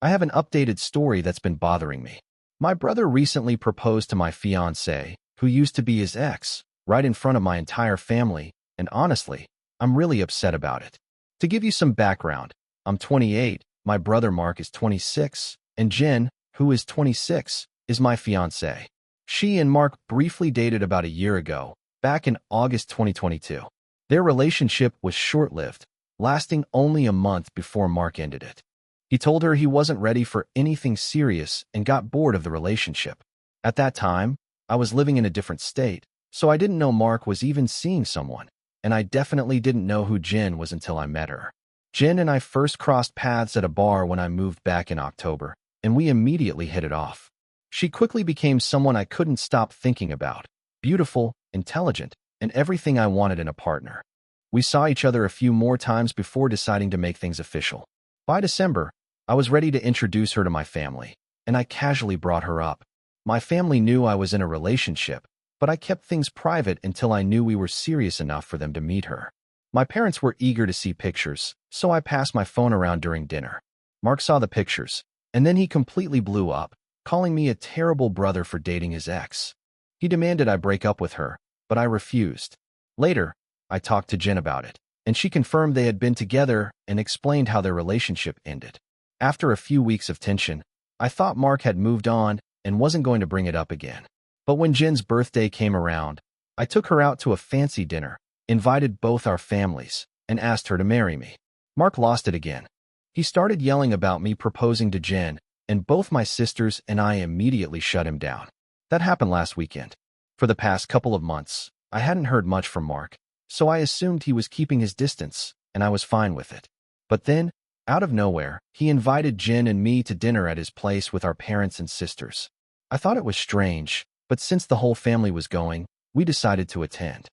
I have an updated story that's been bothering me. My brother recently proposed to my fiancée, who used to be his ex, right in front of my entire family, and honestly, I'm really upset about it. To give you some background, I'm 28, my brother Mark is 26, and Jen, who is 26, is my fiancée. She and Mark briefly dated about a year ago, back in August 2022. Their relationship was short-lived, lasting only a month before Mark ended it. He told her he wasn't ready for anything serious and got bored of the relationship. At that time, I was living in a different state, so I didn't know Mark was even seeing someone, and I definitely didn't know who Jen was until I met her. Jen and I first crossed paths at a bar when I moved back in October, and we immediately hit it off. She quickly became someone I couldn't stop thinking about, beautiful, intelligent, and everything I wanted in a partner. We saw each other a few more times before deciding to make things official. By December, I was ready to introduce her to my family, and I casually brought her up. My family knew I was in a relationship, but I kept things private until I knew we were serious enough for them to meet her. My parents were eager to see pictures, so I passed my phone around during dinner. Mark saw the pictures, and then he completely blew up, calling me a terrible brother for dating his ex. He demanded I break up with her, but I refused. Later, I talked to Jen about it, and she confirmed they had been together and explained how their relationship ended. After a few weeks of tension, I thought Mark had moved on and wasn't going to bring it up again. But when Jen's birthday came around, I took her out to a fancy dinner, invited both our families, and asked her to marry me. Mark lost it again. He started yelling about me proposing to Jen, and both my sisters and I immediately shut him down. That happened last weekend. For the past couple of months, I hadn't heard much from Mark, so I assumed he was keeping his distance, and I was fine with it. But then, out of nowhere, he invited Jen and me to dinner at his place with our parents and sisters. I thought it was strange, but since the whole family was going, we decided to attend.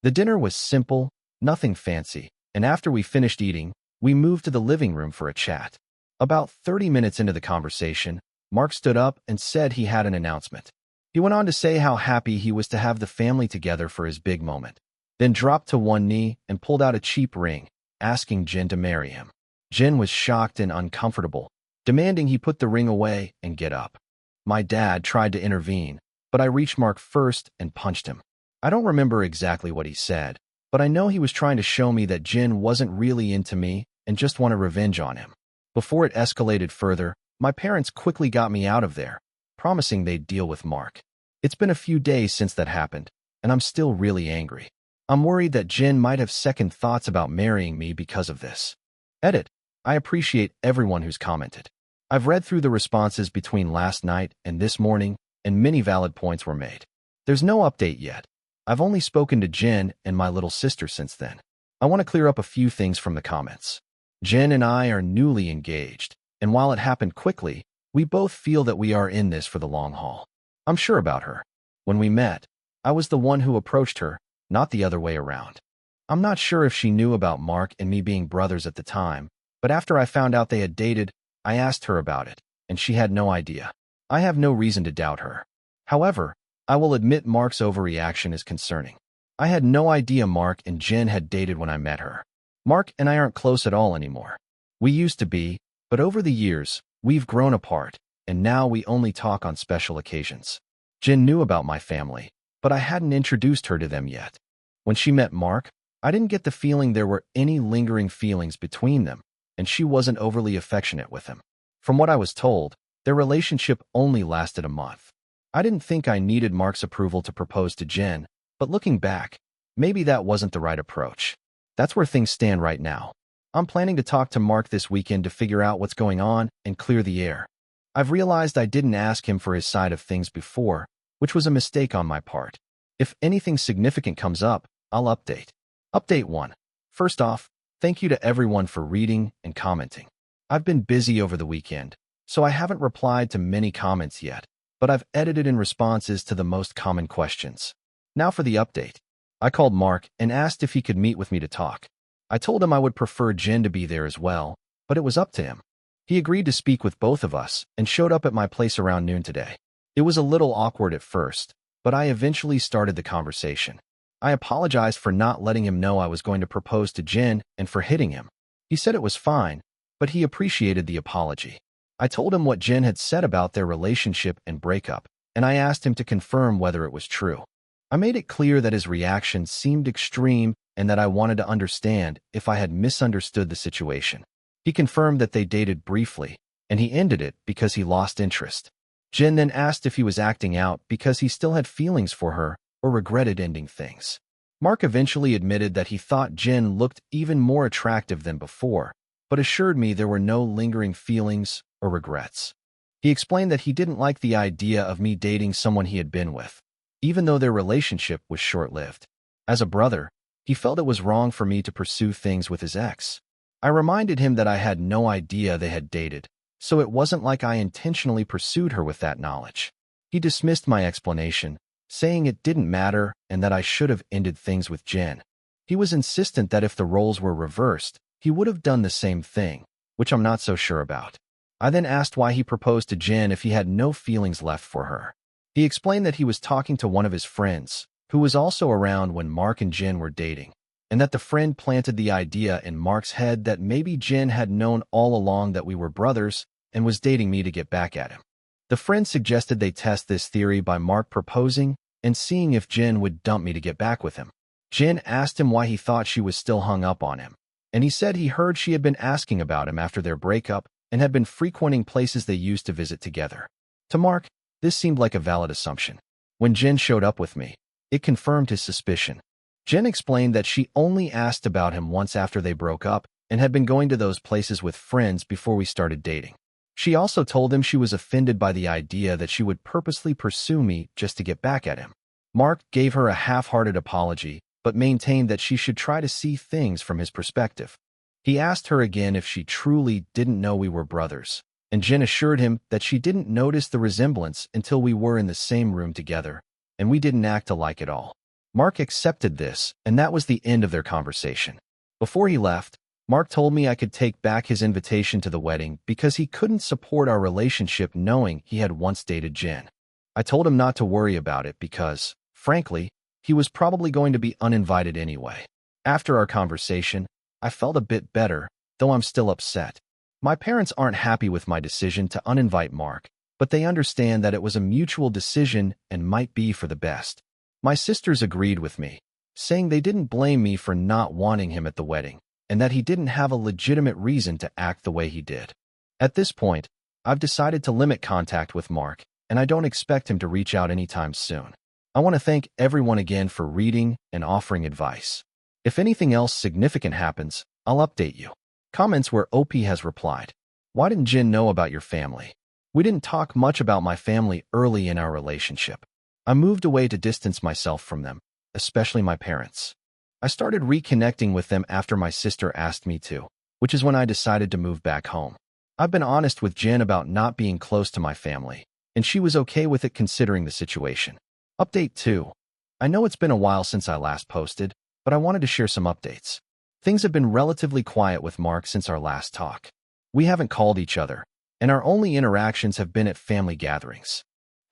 The dinner was simple, nothing fancy, and after we finished eating, we moved to the living room for a chat. About 30 minutes into the conversation, Mark stood up and said he had an announcement. He went on to say how happy he was to have the family together for his big moment, then dropped to one knee and pulled out a cheap ring, asking Jen to marry him. Jen was shocked and uncomfortable, demanding he put the ring away and get up. My dad tried to intervene, but I reached Mark first and punched him. I don't remember exactly what he said, but I know he was trying to show me that Jen wasn't really into me and just wanted revenge on him. Before it escalated further, my parents quickly got me out of there, promising they'd deal with Mark. It's been a few days since that happened, and I'm still really angry. I'm worried that Jen might have second thoughts about marrying me because of this. Edit. I appreciate everyone who's commented. I've read through the responses between last night and this morning, and many valid points were made. There's no update yet. I've only spoken to Jen and my little sister since then. I want to clear up a few things from the comments. Jen and I are newly engaged, and while it happened quickly, we both feel that we are in this for the long haul. I'm sure about her. When we met, I was the one who approached her, not the other way around. I'm not sure if she knew about Mark and me being brothers at the time, but after I found out they had dated, I asked her about it, and she had no idea. I have no reason to doubt her. However, I will admit Mark's overreaction is concerning. I had no idea Mark and Jen had dated when I met her. Mark and I aren't close at all anymore. We used to be, but over the years, we've grown apart, and now we only talk on special occasions. Jen knew about my family, but I hadn't introduced her to them yet. When she met Mark, I didn't get the feeling there were any lingering feelings between them, and she wasn't overly affectionate with him. From what I was told, their relationship only lasted a month. I didn't think I needed Mark's approval to propose to Jen, but looking back, maybe that wasn't the right approach. That's where things stand right now. I'm planning to talk to Mark this weekend to figure out what's going on and clear the air. I've realized I didn't ask him for his side of things before, which was a mistake on my part. If anything significant comes up, I'll update. Update 1. First off, thank you to everyone for reading and commenting. I've been busy over the weekend, so I haven't replied to many comments yet, but I've edited in responses to the most common questions. Now for the update. I called Mark and asked if he could meet with me to talk. I told him I would prefer Jen to be there as well, but it was up to him. He agreed to speak with both of us and showed up at my place around noon today. It was a little awkward at first, but I eventually started the conversation. I apologized for not letting him know I was going to propose to Jen and for hitting him. He said it was fine, but he appreciated the apology. I told him what Jen had said about their relationship and breakup, and I asked him to confirm whether it was true. I made it clear that his reaction seemed extreme and that I wanted to understand if I had misunderstood the situation. He confirmed that they dated briefly, and he ended it because he lost interest. Jen then asked if he was acting out because he still had feelings for her or regretted ending things. Mark eventually admitted that he thought Jen looked even more attractive than before, but assured me there were no lingering feelings or regrets. He explained that he didn't like the idea of me dating someone he had been with, even though their relationship was short-lived. As a brother, he felt it was wrong for me to pursue things with his ex. I reminded him that I had no idea they had dated, so it wasn't like I intentionally pursued her with that knowledge. He dismissed my explanation, saying it didn't matter and that I should have ended things with Jen. He was insistent that if the roles were reversed, he would have done the same thing, which I'm not so sure about. I then asked why he proposed to Jen if he had no feelings left for her. He explained that he was talking to one of his friends, who was also around when Mark and Jen were dating, and that the friend planted the idea in Mark's head that maybe Jen had known all along that we were brothers and was dating me to get back at him. The friend suggested they test this theory by Mark proposing and seeing if Jen would dump me to get back with him. Jen asked him why he thought she was still hung up on him, and he said he heard she had been asking about him after their breakup and had been frequenting places they used to visit together. To Mark, this seemed like a valid assumption. When Jen showed up with me, it confirmed his suspicion. Jen explained that she only asked about him once after they broke up and had been going to those places with friends before we started dating. She also told him she was offended by the idea that she would purposely pursue me just to get back at him. Mark gave her a half-hearted apology, but maintained that she should try to see things from his perspective. He asked her again if she truly didn't know we were brothers, and Jen assured him that she didn't notice the resemblance until we were in the same room together, and we didn't act alike at all. Mark accepted this, and that was the end of their conversation. Before he left, Mark told me I could take back his invitation to the wedding because he couldn't support our relationship knowing he had once dated Jen. I told him not to worry about it because, frankly, he was probably going to be uninvited anyway. After our conversation, I felt a bit better, though I'm still upset. My parents aren't happy with my decision to uninvite Mark, but they understand that it was a mutual decision and might be for the best. My sisters agreed with me, saying they didn't blame me for not wanting him at the wedding, and that he didn't have a legitimate reason to act the way he did. At this point, I've decided to limit contact with Mark, and I don't expect him to reach out anytime soon. I want to thank everyone again for reading and offering advice. If anything else significant happens, I'll update you. Comments where OP has replied, "Why didn't Jen know about your family? We didn't talk much about my family early in our relationship. I moved away to distance myself from them, especially my parents. I started reconnecting with them after my sister asked me to, which is when I decided to move back home. I've been honest with Jen about not being close to my family, and she was okay with it considering the situation." Update 2. I know it's been a while since I last posted, but I wanted to share some updates. Things have been relatively quiet with Mark since our last talk. We haven't called each other, and our only interactions have been at family gatherings.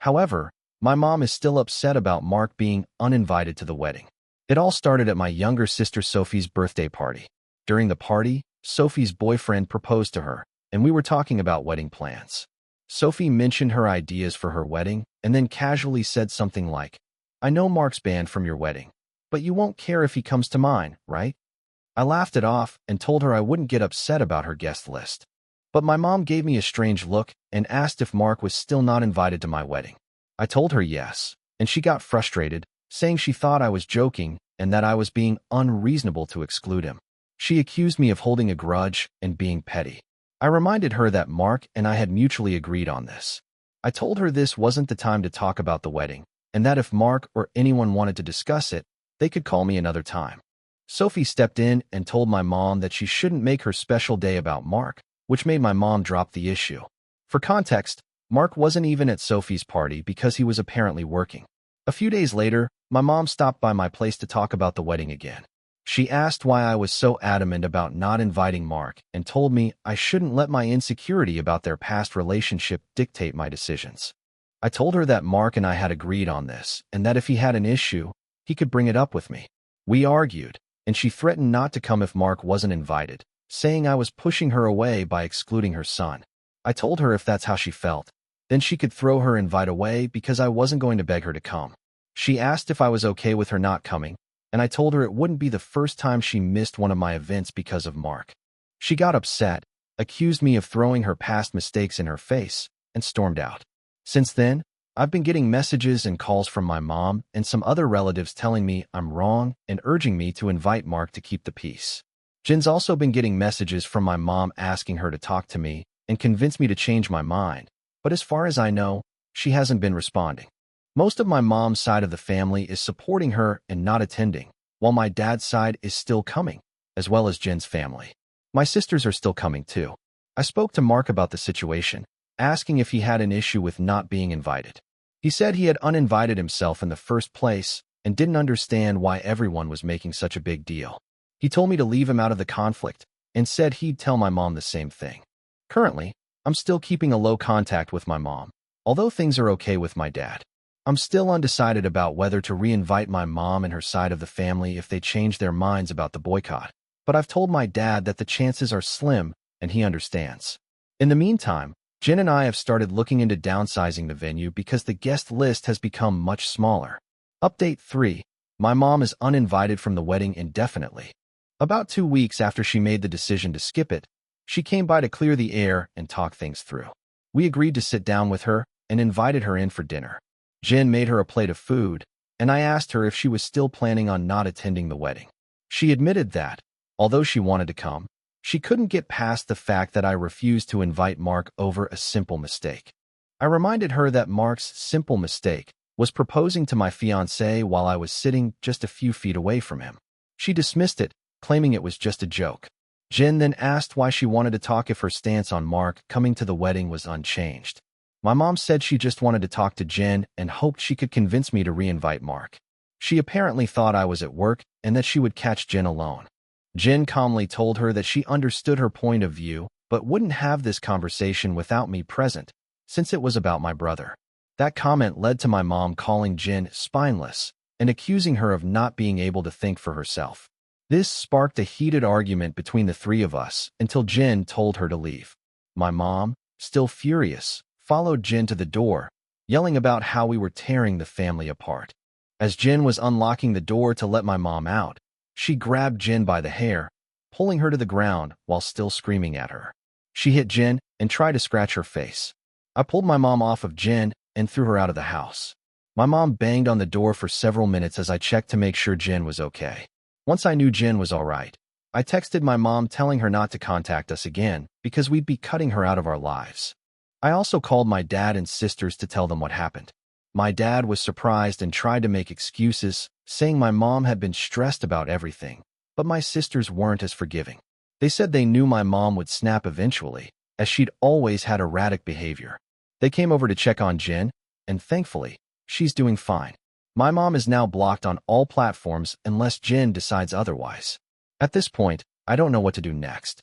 However, my mom is still upset about Mark being uninvited to the wedding. It all started at my younger sister Sophie's birthday party. During the party, Sophie's boyfriend proposed to her, and we were talking about wedding plans. Sophie mentioned her ideas for her wedding and then casually said something like, "I know Mark's banned from your wedding, but you won't care if he comes to mine, right?" I laughed it off and told her I wouldn't get upset about her guest list. But my mom gave me a strange look and asked if Mark was still not invited to my wedding. I told her yes, and she got frustrated, saying she thought I was joking and that I was being unreasonable to exclude him. She accused me of holding a grudge and being petty. I reminded her that Mark and I had mutually agreed on this. I told her this wasn't the time to talk about the wedding, and that if Mark or anyone wanted to discuss it, they could call me another time. Sophie stepped in and told my mom that she shouldn't make her special day about Mark, which made my mom drop the issue. For context, Mark wasn't even at Sophie's party because he was apparently working. A few days later, my mom stopped by my place to talk about the wedding again. She asked why I was so adamant about not inviting Mark and told me I shouldn't let my insecurity about their past relationship dictate my decisions. I told her that Mark and I had agreed on this and that if he had an issue, he could bring it up with me. We argued, and she threatened not to come if Mark wasn't invited, saying I was pushing her away by excluding her son. I told her if that's how she felt, then she could throw her invite away because I wasn't going to beg her to come. She asked if I was okay with her not coming, and I told her it wouldn't be the first time she missed one of my events because of Mark. She got upset, accused me of throwing her past mistakes in her face, and stormed out. Since then, I've been getting messages and calls from my mom and some other relatives telling me I'm wrong and urging me to invite Mark to keep the peace. Jen's also been getting messages from my mom asking her to talk to me and convince me to change my mind, but as far as I know, she hasn't been responding. Most of my mom's side of the family is supporting her and not attending, while my dad's side is still coming, as well as Jen's family. My sisters are still coming too. I spoke to Mark about the situation, asking if he had an issue with not being invited. He said he had uninvited himself in the first place and didn't understand why everyone was making such a big deal. He told me to leave him out of the conflict and said he'd tell my mom the same thing. Currently, I'm still keeping a low contact with my mom, although things are okay with my dad. I'm still undecided about whether to re-invite my mom and her side of the family if they change their minds about the boycott, but I've told my dad that the chances are slim and he understands. In the meantime, Jen and I have started looking into downsizing the venue because the guest list has become much smaller. Update 3. My mom is uninvited from the wedding indefinitely. About 2 weeks after she made the decision to skip it, she came by to clear the air and talk things through. We agreed to sit down with her and invited her in for dinner. Jen made her a plate of food, and I asked her if she was still planning on not attending the wedding. She admitted that, although she wanted to come, she couldn't get past the fact that I refused to invite Mark over a simple mistake. I reminded her that Mark's simple mistake was proposing to my fiancée while I was sitting just a few feet away from him. She dismissed it, claiming it was just a joke. Jen then asked why she wanted to talk if her stance on Mark coming to the wedding was unchanged. My mom said she just wanted to talk to Jen and hoped she could convince me to re-invite Mark. She apparently thought I was at work and that she would catch Jen alone. Jen calmly told her that she understood her point of view but wouldn't have this conversation without me present, since it was about my brother. That comment led to my mom calling Jen spineless and accusing her of not being able to think for herself. This sparked a heated argument between the three of us until Jen told her to leave. My mom, still furious, followed Jen to the door, yelling about how we were tearing the family apart. As Jen was unlocking the door to let my mom out, she grabbed Jen by the hair, pulling her to the ground while still screaming at her. She hit Jen and tried to scratch her face. I pulled my mom off of Jen and threw her out of the house. My mom banged on the door for several minutes as I checked to make sure Jen was okay. Once I knew Jen was all right, I texted my mom telling her not to contact us again because we'd be cutting her out of our lives. I also called my dad and sisters to tell them what happened. My dad was surprised and tried to make excuses, saying my mom had been stressed about everything, but my sisters weren't as forgiving. They said they knew my mom would snap eventually, as she'd always had erratic behavior. They came over to check on Jen, and thankfully, she's doing fine. My mom is now blocked on all platforms unless Jen decides otherwise. At this point, I don't know what to do next.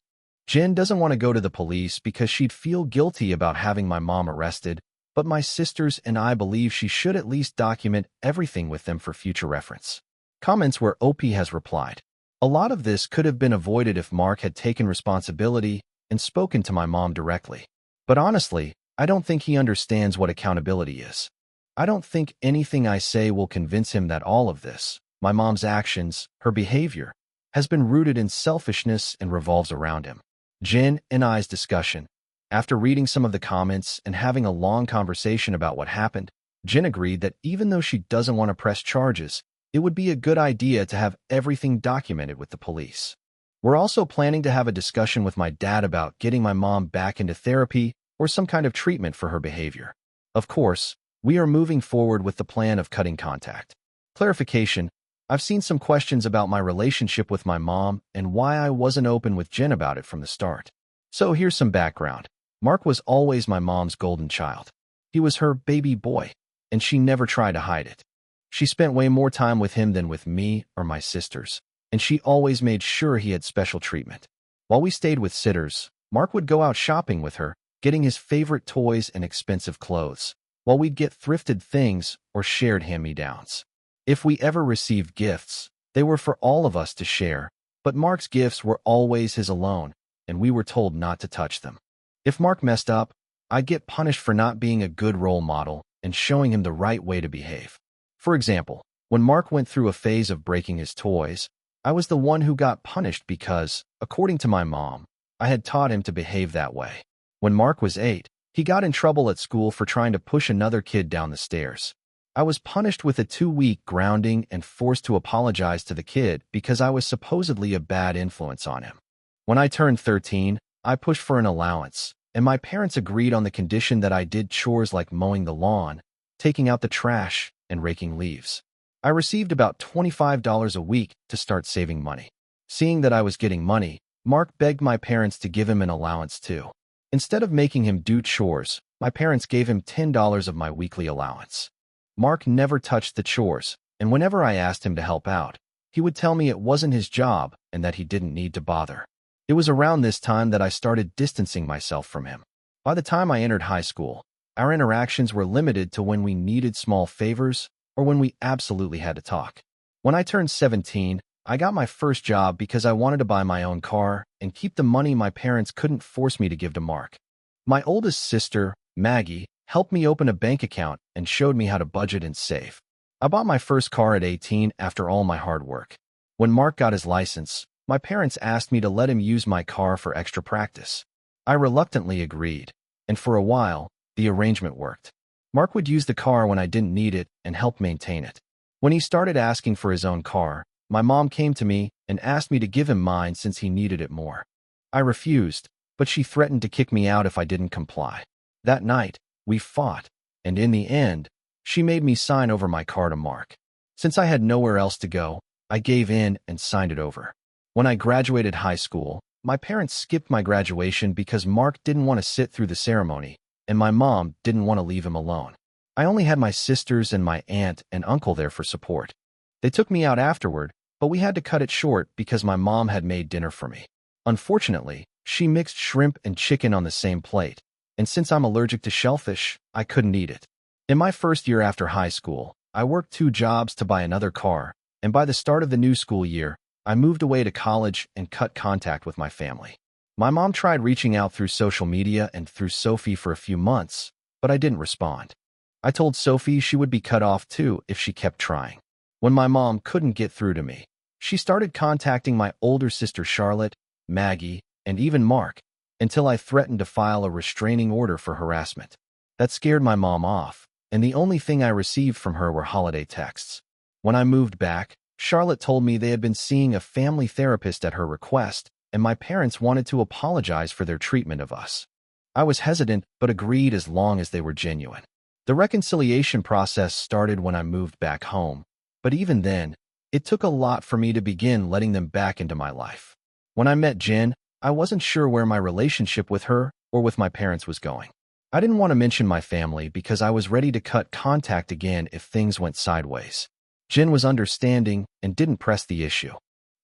Jen doesn't want to go to the police because she'd feel guilty about having my mom arrested, but my sisters and I believe she should at least document everything with them for future reference. Comments where OP has replied. A lot of this could have been avoided if Mark had taken responsibility and spoken to my mom directly. But honestly, I don't think he understands what accountability is. I don't think anything I say will convince him that all of this, my mom's actions, her behavior, has been rooted in selfishness and revolves around him. Jen and I's discussion. After reading some of the comments and having a long conversation about what happened, Jen agreed that even though she doesn't want to press charges, it would be a good idea to have everything documented with the police. We're also planning to have a discussion with my dad about getting my mom back into therapy or some kind of treatment for her behavior. Of course, we are moving forward with the plan of cutting contact. Clarification. I've seen some questions about my relationship with my mom and why I wasn't open with Jen about it from the start. So here's some background. Mark was always my mom's golden child. He was her baby boy, and she never tried to hide it. She spent way more time with him than with me or my sisters, and she always made sure he had special treatment. While we stayed with sitters, Mark would go out shopping with her, getting his favorite toys and expensive clothes, while we'd get thrifted things or shared hand-me-downs. If we ever received gifts, they were for all of us to share, but Mark's gifts were always his alone, and we were told not to touch them. If Mark messed up, I'd get punished for not being a good role model and showing him the right way to behave. For example, when Mark went through a phase of breaking his toys, I was the one who got punished because, according to my mom, I had taught him to behave that way. When Mark was 8, he got in trouble at school for trying to push another kid down the stairs. I was punished with a 2-week grounding and forced to apologize to the kid because I was supposedly a bad influence on him. When I turned 13, I pushed for an allowance, and my parents agreed on the condition that I did chores like mowing the lawn, taking out the trash, and raking leaves. I received about $25 a week to start saving money. Seeing that I was getting money, Mark begged my parents to give him an allowance too. Instead of making him do chores, my parents gave him $10 of my weekly allowance. Mark never touched the chores, and whenever I asked him to help out, he would tell me it wasn't his job and that he didn't need to bother. It was around this time that I started distancing myself from him. By the time I entered high school, our interactions were limited to when we needed small favors or when we absolutely had to talk. When I turned 17, I got my first job because I wanted to buy my own car and keep the money my parents couldn't force me to give to Mark. My oldest sister, Maggie, helped me open a bank account and showed me how to budget and save. I bought my first car at 18 after all my hard work. When Mark got his license, my parents asked me to let him use my car for extra practice. I reluctantly agreed, and for a while, the arrangement worked. Mark would use the car when I didn't need it and help maintain it. When he started asking for his own car, my mom came to me and asked me to give him mine since he needed it more. I refused, but she threatened to kick me out if I didn't comply. That night, we fought, and in the end, she made me sign over my car to Mark. Since I had nowhere else to go, I gave in and signed it over. When I graduated high school, my parents skipped my graduation because Mark didn't want to sit through the ceremony, and my mom didn't want to leave him alone. I only had my sisters and my aunt and uncle there for support. They took me out afterward, but we had to cut it short because my mom had made dinner for me. Unfortunately, she mixed shrimp and chicken on the same plate, and since I'm allergic to shellfish, I couldn't eat it. In my first year after high school, I worked 2 jobs to buy another car, and by the start of the new school year, I moved away to college and cut contact with my family. My mom tried reaching out through social media and through Sophie for a few months, but I didn't respond. I told Sophie she would be cut off too if she kept trying. When my mom couldn't get through to me, she started contacting my older sister Charlotte, Maggie, and even Mark, until I threatened to file a restraining order for harassment. That scared my mom off, and the only thing I received from her were holiday texts. When I moved back, Charlotte told me they had been seeing a family therapist at her request, and my parents wanted to apologize for their treatment of us. I was hesitant but agreed as long as they were genuine. The reconciliation process started when I moved back home, but even then, it took a lot for me to begin letting them back into my life. When I met Jen, I wasn't sure where my relationship with her or with my parents was going. I didn't want to mention my family because I was ready to cut contact again if things went sideways. Jen was understanding and didn't press the issue.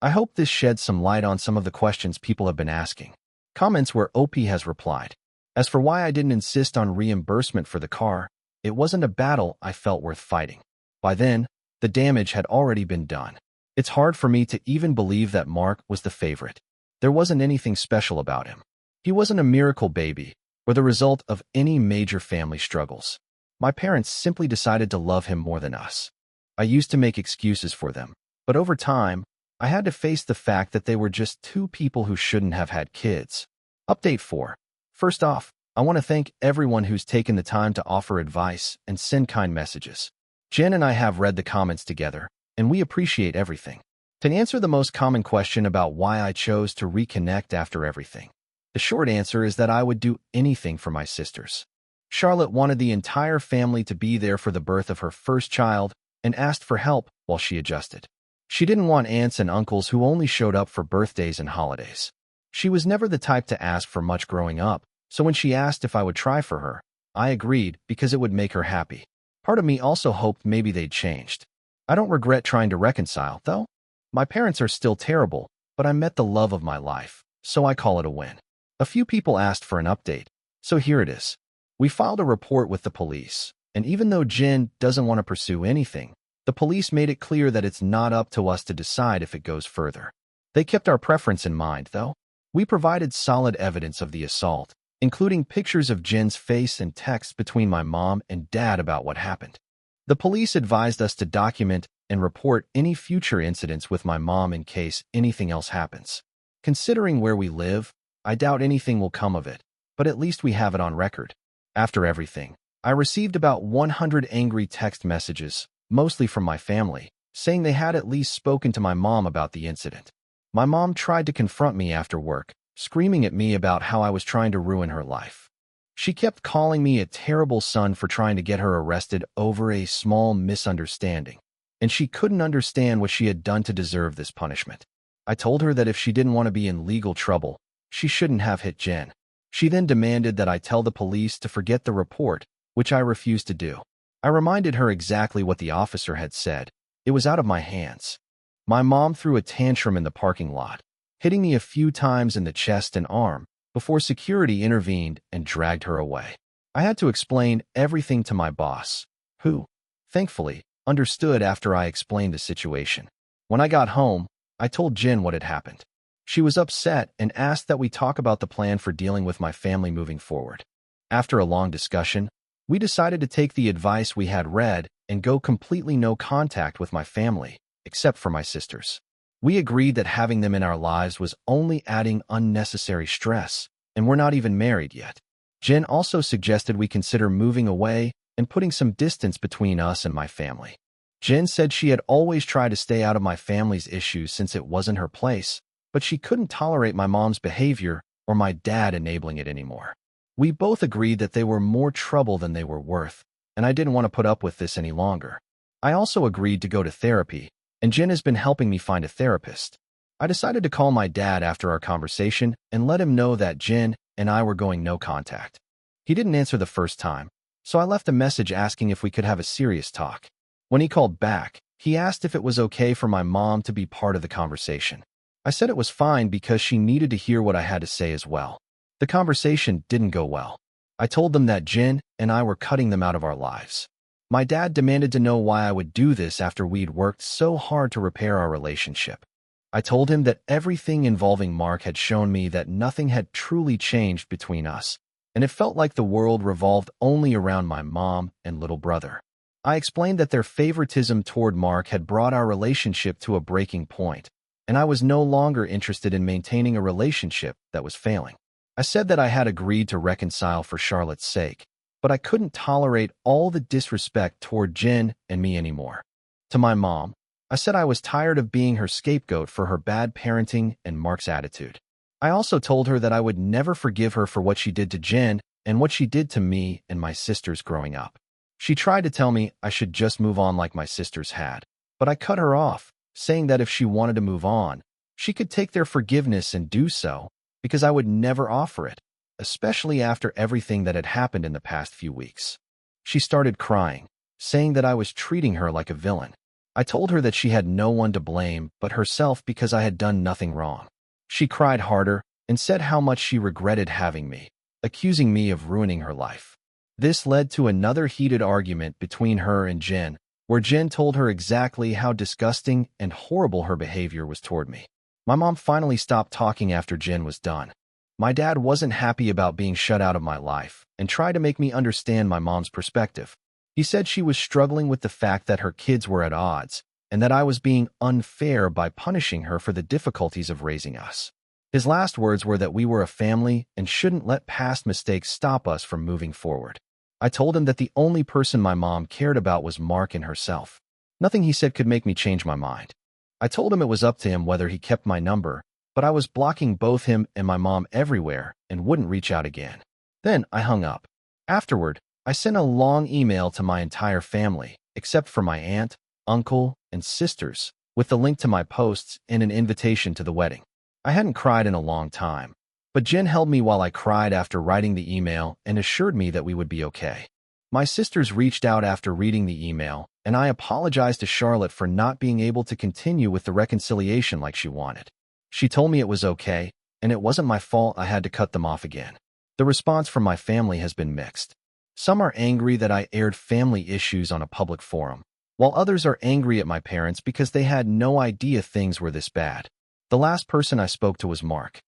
I hope this sheds some light on some of the questions people have been asking. Comments where OP has replied. As for why I didn't insist on reimbursement for the car, it wasn't a battle I felt worth fighting. By then, the damage had already been done. It's hard for me to even believe that Mark was the favorite. There wasn't anything special about him. He wasn't a miracle baby or the result of any major family struggles. My parents simply decided to love him more than us. I used to make excuses for them, but over time, I had to face the fact that they were just 2 people who shouldn't have had kids. Update 4. First off, I want to thank everyone who's taken the time to offer advice and send kind messages. Jen and I have read the comments together, and we appreciate everything. To answer the most common question about why I chose to reconnect after everything, the short answer is that I would do anything for my sisters. Charlotte wanted the entire family to be there for the birth of her first child and asked for help while she adjusted. She didn't want aunts and uncles who only showed up for birthdays and holidays. She was never the type to ask for much growing up, so when she asked if I would try for her, I agreed because it would make her happy. Part of me also hoped maybe they'd changed. I don't regret trying to reconcile, though. My parents are still terrible, but I met the love of my life, so I call it a win. A few people asked for an update, so here it is. We filed a report with the police, and even though Jen doesn't want to pursue anything, the police made it clear that it's not up to us to decide if it goes further. They kept our preference in mind, though. We provided solid evidence of the assault, including pictures of Jin's face and texts between my mom and dad about what happened. The police advised us to document and report any future incidents with my mom in case anything else happens. Considering where we live, I doubt anything will come of it, but at least we have it on record. After everything, I received about 100 angry text messages, mostly from my family, saying they had at least spoken to my mom about the incident. My mom tried to confront me after work, screaming at me about how I was trying to ruin her life. She kept calling me a terrible son for trying to get her arrested over a small misunderstanding, and she couldn't understand what she had done to deserve this punishment. I told her that if she didn't want to be in legal trouble, she shouldn't have hit Jin. She then demanded that I tell the police to forget the report, which I refused to do. I reminded her exactly what the officer had said. It was out of my hands. My mom threw a tantrum in the parking lot, hitting me a few times in the chest and arm, before security intervened and dragged her away. I had to explain everything to my boss, who, thankfully, understood after I explained the situation. When I got home, I told Jin what had happened. She was upset and asked that we talk about the plan for dealing with my family moving forward. After a long discussion, we decided to take the advice we had read and go completely no contact with my family, except for my sisters. We agreed that having them in our lives was only adding unnecessary stress, and we're not even married yet. Jin also suggested we consider moving away and putting some distance between us and my family. Jin said she had always tried to stay out of my family's issues since it wasn't her place, but she couldn't tolerate my mom's behavior or my dad enabling it anymore. We both agreed that they were more trouble than they were worth, and I didn't want to put up with this any longer. I also agreed to go to therapy, and Jin has been helping me find a therapist. I decided to call my dad after our conversation and let him know that Jin and I were going no contact. He didn't answer the first time, so I left a message asking if we could have a serious talk. When he called back, he asked if it was okay for my mom to be part of the conversation. I said it was fine because she needed to hear what I had to say as well. The conversation didn't go well. I told them that Jin and I were cutting them out of our lives. My dad demanded to know why I would do this after we'd worked so hard to repair our relationship. I told him that everything involving Mark had shown me that nothing had truly changed between us, and it felt like the world revolved only around my mom and little brother. I explained that their favoritism toward Mark had brought our relationship to a breaking point, and I was no longer interested in maintaining a relationship that was failing. I said that I had agreed to reconcile for Charlotte's sake, but I couldn't tolerate all the disrespect toward Jin and me anymore. To my mom, I said I was tired of being her scapegoat for her bad parenting and Mark's attitude. I also told her that I would never forgive her for what she did to Jin and what she did to me and my sisters growing up. She tried to tell me I should just move on like my sisters had, but I cut her off, saying that if she wanted to move on, she could take their forgiveness and do so, because I would never offer it, especially after everything that had happened in the past few weeks. She started crying, saying that I was treating her like a villain. I told her that she had no one to blame but herself because I had done nothing wrong. She cried harder and said how much she regretted having me, accusing me of ruining her life. This led to another heated argument between her and Jin, where Jin told her exactly how disgusting and horrible her behavior was toward me. My mom finally stopped talking after Jin was done. My dad wasn't happy about being shut out of my life and tried to make me understand my mom's perspective. He said she was struggling with the fact that her kids were at odds and that I was being unfair by punishing her for the difficulties of raising us. His last words were that we were a family and shouldn't let past mistakes stop us from moving forward. I told him that the only person my mom cared about was Mark and herself. Nothing he said could make me change my mind. I told him it was up to him whether he kept my number, but I was blocking both him and my mom everywhere and wouldn't reach out again. Then I hung up. Afterward, I sent a long email to my entire family, except for my aunt, uncle, and sisters, with the link to my posts and an invitation to the wedding. I hadn't cried in a long time, but Jin held me while I cried after writing the email and assured me that we would be okay. My sisters reached out after reading the email, and I apologized to Charlotte for not being able to continue with the reconciliation like she wanted. She told me it was okay, and it wasn't my fault I had to cut them off again. The response from my family has been mixed. Some are angry that I aired family issues on a public forum, while others are angry at my parents because they had no idea things were this bad. The last person I spoke to was Mark.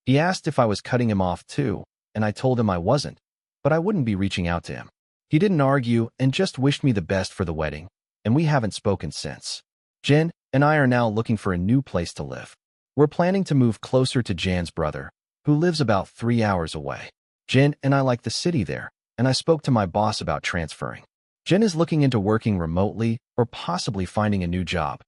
He asked if I was cutting him off too, and I told him I wasn't, but I wouldn't be reaching out to him. He didn't argue and just wished me the best for the wedding, and we haven't spoken since. Jen and I are now looking for a new place to live. We're planning to move closer to Jan's brother, who lives about 3 hours away. Jen and I like the city there, and I spoke to my boss about transferring. Jen is looking into working remotely or possibly finding a new job.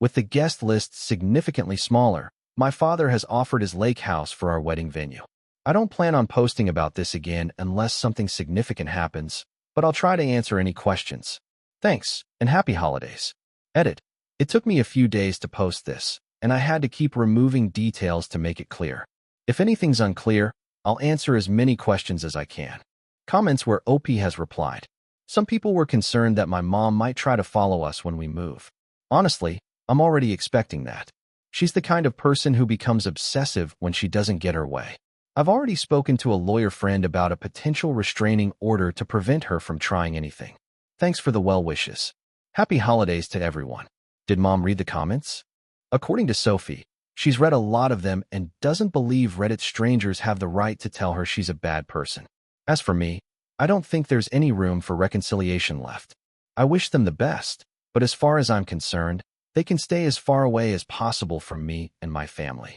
With the guest list significantly smaller, my father has offered his lake house for our wedding venue. I don't plan on posting about this again unless something significant happens, but I'll try to answer any questions. Thanks, and happy holidays. Edit. It took me a few days to post this, and I had to keep removing details to make it clear. If anything's unclear, I'll answer as many questions as I can. Comments where OP has replied. Some people were concerned that my mom might try to follow us when we move. Honestly, I'm already expecting that. She's the kind of person who becomes obsessive when she doesn't get her way. I've already spoken to a lawyer friend about a potential restraining order to prevent her from trying anything. Thanks for the well wishes. Happy holidays to everyone. Did Mom read the comments? According to Sophie, she's read a lot of them and doesn't believe Reddit strangers have the right to tell her she's a bad person. As for me, I don't think there's any room for reconciliation left. I wish them the best, but as far as I'm concerned, they can stay as far away as possible from me and my family.